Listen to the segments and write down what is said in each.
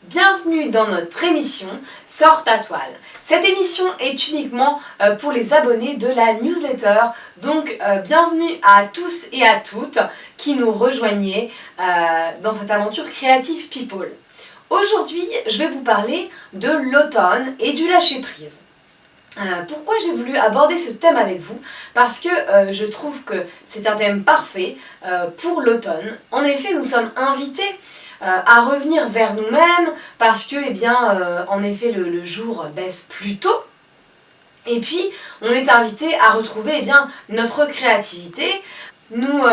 Bienvenue dans notre émission Sors ta toile. Cette émission est uniquement pour les abonnés de la newsletter, donc bienvenue à tous et à toutes qui nous rejoignez dans cette aventure Creative People. Aujourd'hui, je vais vous parler de l'automne et du lâcher-prise. Pourquoi j'ai voulu aborder ce thème avec vous? Parce que je trouve que c'est un thème parfait pour l'automne. En effet, nous sommes invités à revenir vers nous-mêmes parce que, en effet, le jour baisse plus tôt. Et puis, on est invité à retrouver notre créativité. Nous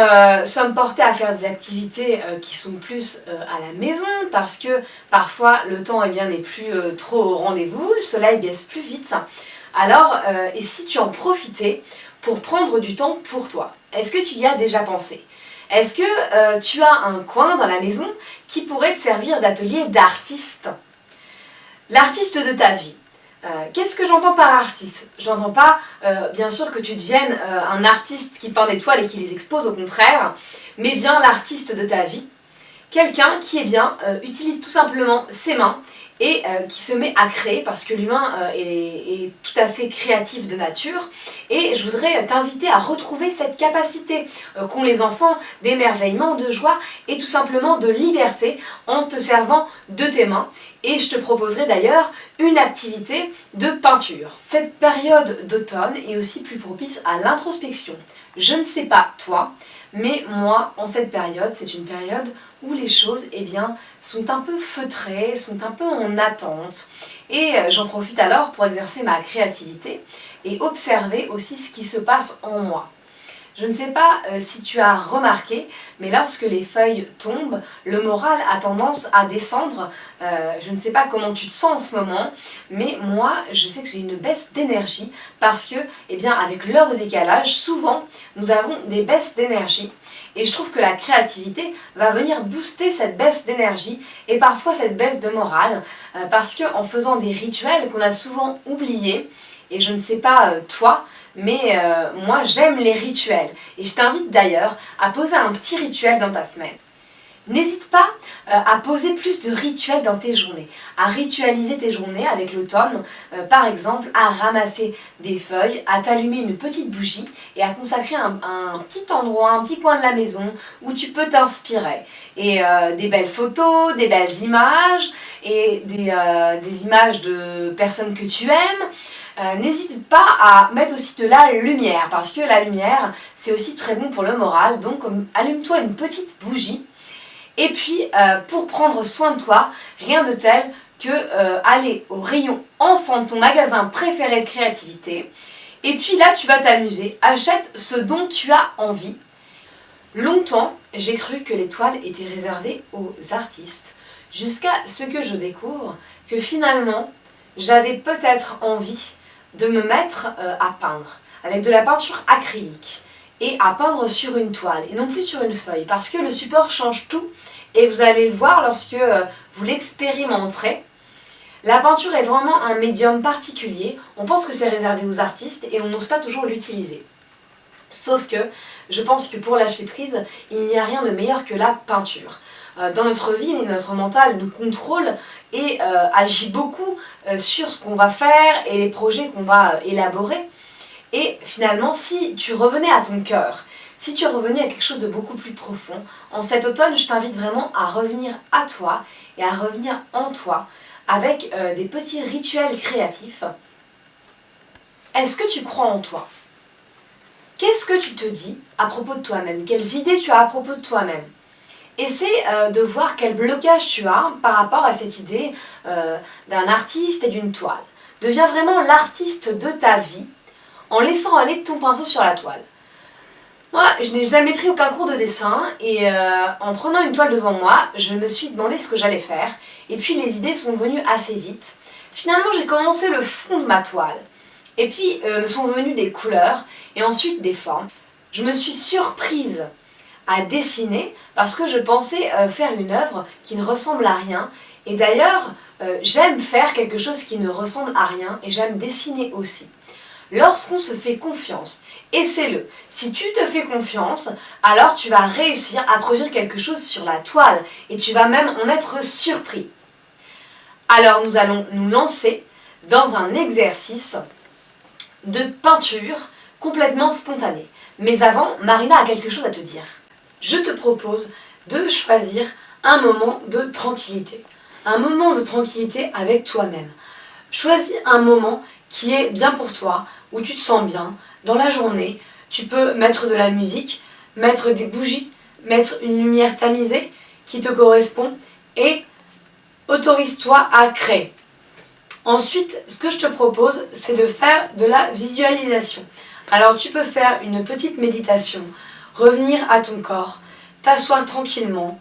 sommes portés à faire des activités qui sont plus à la maison parce que parfois le temps n'est plus trop au rendez-vous, le soleil baisse plus vite. Alors, et si tu en profitais pour prendre du temps pour toi? Est-ce que tu y as déjà pensé? Est-ce que tu as un coin dans la maison qui pourrait te servir d'atelier d'artiste? L'artiste de ta vie. Qu'est-ce que j'entends par artiste? J'entends pas, bien sûr, que tu deviennes un artiste qui peint des toiles et qui les expose, au contraire, mais bien l'artiste de ta vie. Quelqu'un qui utilise tout simplement ses mains et qui se met à créer parce que l'humain est tout à fait créatif de nature. Et je voudrais t'inviter à retrouver cette capacité qu'ont les enfants d'émerveillement, de joie et tout simplement de liberté en te servant de tes mains. Et je te proposerai d'ailleurs une activité de peinture. Cette période d'automne est aussi plus propice à l'introspection. Je ne sais pas toi, mais moi, en cette période, c'est une période où les choses sont un peu feutrées, sont un peu en attente. Et j'en profite alors pour exercer ma créativité et observer aussi ce qui se passe en moi. Je ne sais pas si tu as remarqué, mais lorsque les feuilles tombent, le moral a tendance à descendre. Je ne sais pas comment tu te sens en ce moment, mais moi, je sais que j'ai une baisse d'énergie parce que, avec l'heure de décalage, souvent, nous avons des baisses d'énergie. Et je trouve que la créativité va venir booster cette baisse d'énergie et parfois cette baisse de morale parce qu'en faisant des rituels qu'on a souvent oubliés, et je ne sais pas toi, mais moi j'aime les rituels et je t'invite d'ailleurs à poser un petit rituel dans ta semaine. N'hésite pas à poser plus de rituels dans tes journées, à ritualiser tes journées avec l'automne, par exemple à ramasser des feuilles, à t'allumer une petite bougie et à consacrer un petit endroit, un petit coin de la maison où tu peux t'inspirer. Et des belles photos, des belles images et des images de personnes que tu aimes. N'hésite pas à mettre aussi de la lumière parce que la lumière c'est aussi très bon pour le moral, donc allume-toi une petite bougie. Et puis, pour prendre soin de toi, rien de tel que aller au rayon enfant de ton magasin préféré de créativité. Et puis là, tu vas t'amuser. Achète ce dont tu as envie. Longtemps, j'ai cru que les toiles étaient réservées aux artistes, jusqu'à ce que je découvre que finalement, j'avais peut-être envie de me mettre à peindre avec de la peinture acrylique et à peindre sur une toile et non plus sur une feuille parce que le support change tout et vous allez le voir lorsque vous l'expérimenterez. La peinture est vraiment un médium particulier, on pense que c'est réservé aux artistes et on n'ose pas toujours l'utiliser. Sauf que je pense que pour lâcher prise, il n'y a rien de meilleur que la peinture. Dans notre vie, notre mental nous contrôle et agit beaucoup sur ce qu'on va faire et les projets qu'on va élaborer. Et finalement, si tu revenais à ton cœur, si tu revenais à quelque chose de beaucoup plus profond, en cet automne, je t'invite vraiment à revenir à toi et à revenir en toi avec des petits rituels créatifs. Est-ce que tu crois en toi? Qu'est-ce que tu te dis à propos de toi-même? Quelles idées tu as à propos de toi-même? Essaie de voir quel blocage tu as par rapport à cette idée d'un artiste et d'une toile. Deviens vraiment l'artiste de ta vie en laissant aller ton pinceau sur la toile. Moi, je n'ai jamais pris aucun cours de dessin et en prenant une toile devant moi, je me suis demandé ce que j'allais faire et puis les idées sont venues assez vite. Finalement, j'ai commencé le fond de ma toile et puis me sont venues des couleurs et ensuite des formes. Je me suis surprise à dessiner parce que je pensais faire une œuvre qui ne ressemble à rien. Et d'ailleurs, j'aime faire quelque chose qui ne ressemble à rien et j'aime dessiner aussi. Lorsqu'on se fait confiance, essaie-le. Si tu te fais confiance, alors tu vas réussir à produire quelque chose sur la toile et tu vas même en être surpris. Alors nous allons nous lancer dans un exercice de peinture complètement spontané. Mais avant, Marina a quelque chose à te dire. Je te propose de choisir un moment de tranquillité. Un moment de tranquillité avec toi-même. Choisis un moment qui est bien pour toi, où tu te sens bien. Dans la journée, tu peux mettre de la musique, mettre des bougies, mettre une lumière tamisée qui te correspond et autorise-toi à créer. Ensuite, ce que je te propose, c'est de faire de la visualisation. Alors tu peux faire une petite méditation, revenir à ton corps, t'asseoir tranquillement,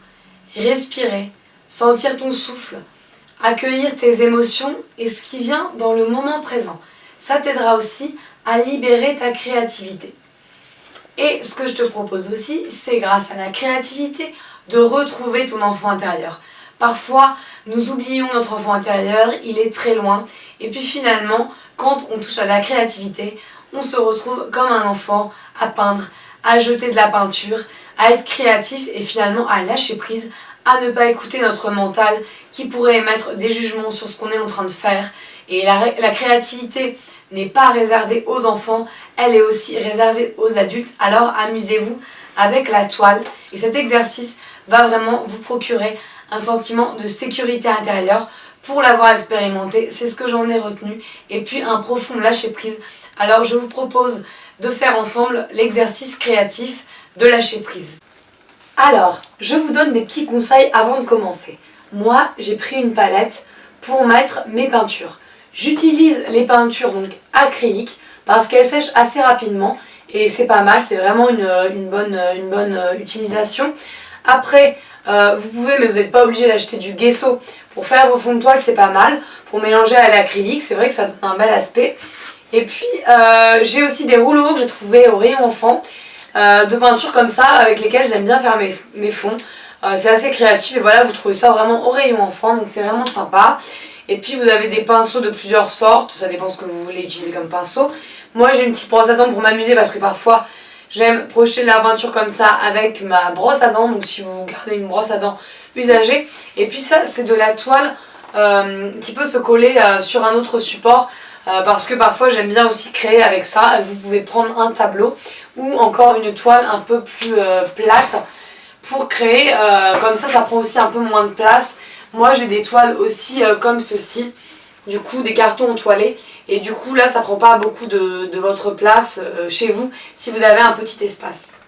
respirer, sentir ton souffle, accueillir tes émotions et ce qui vient dans le moment présent. Ça t'aidera aussi à libérer ta créativité. Et ce que je te propose aussi, c'est grâce à la créativité de retrouver ton enfant intérieur. Parfois, nous oublions notre enfant intérieur, il est très loin. Et puis finalement, quand on touche à la créativité, on se retrouve comme un enfant à peindre, à jeter de la peinture, à être créatif et finalement à lâcher prise, à ne pas écouter notre mental qui pourrait émettre des jugements sur ce qu'on est en train de faire. Et la créativité n'est pas réservée aux enfants, elle est aussi réservée aux adultes. Alors amusez-vous avec la toile et cet exercice va vraiment vous procurer un sentiment de sécurité intérieure. Pour l'avoir expérimenté, c'est ce que j'en ai retenu et puis un profond lâcher prise. Alors je vous propose de faire ensemble l'exercice créatif de lâcher prise. Alors, je vous donne des petits conseils avant de commencer. Moi, j'ai pris une palette pour mettre mes peintures. J'utilise les peintures donc acryliques parce qu'elles sèchent assez rapidement et c'est pas mal, c'est vraiment une bonne utilisation. Après, vous pouvez, mais vous n'êtes pas obligé d'acheter du gesso pour faire vos fonds de toile, c'est pas mal. Pour mélanger à l'acrylique, c'est vrai que ça donne un bel aspect. Et puis, j'ai aussi des rouleaux que j'ai trouvés au rayon enfant de peinture comme ça, avec lesquels j'aime bien faire mes fonds. C'est assez créatif et voilà, vous trouvez ça vraiment au rayon enfant, donc c'est vraiment sympa. Et puis vous avez des pinceaux de plusieurs sortes, ça dépend ce que vous voulez utiliser comme pinceau. Moi j'ai une petite brosse à dents pour m'amuser parce que parfois j'aime projeter de la peinture comme ça avec ma brosse à dents, donc si vous gardez une brosse à dents usagée. Et puis ça c'est de la toile qui peut se coller sur un autre support parce que parfois j'aime bien aussi créer avec ça. Vous pouvez prendre un tableau ou encore une toile un peu plus plate pour créer, comme ça prend aussi un peu moins de place. Moi j'ai des toiles aussi comme ceci, du coup des cartons entoilés et du coup là ça prend pas beaucoup de votre place chez vous si vous avez un petit espace.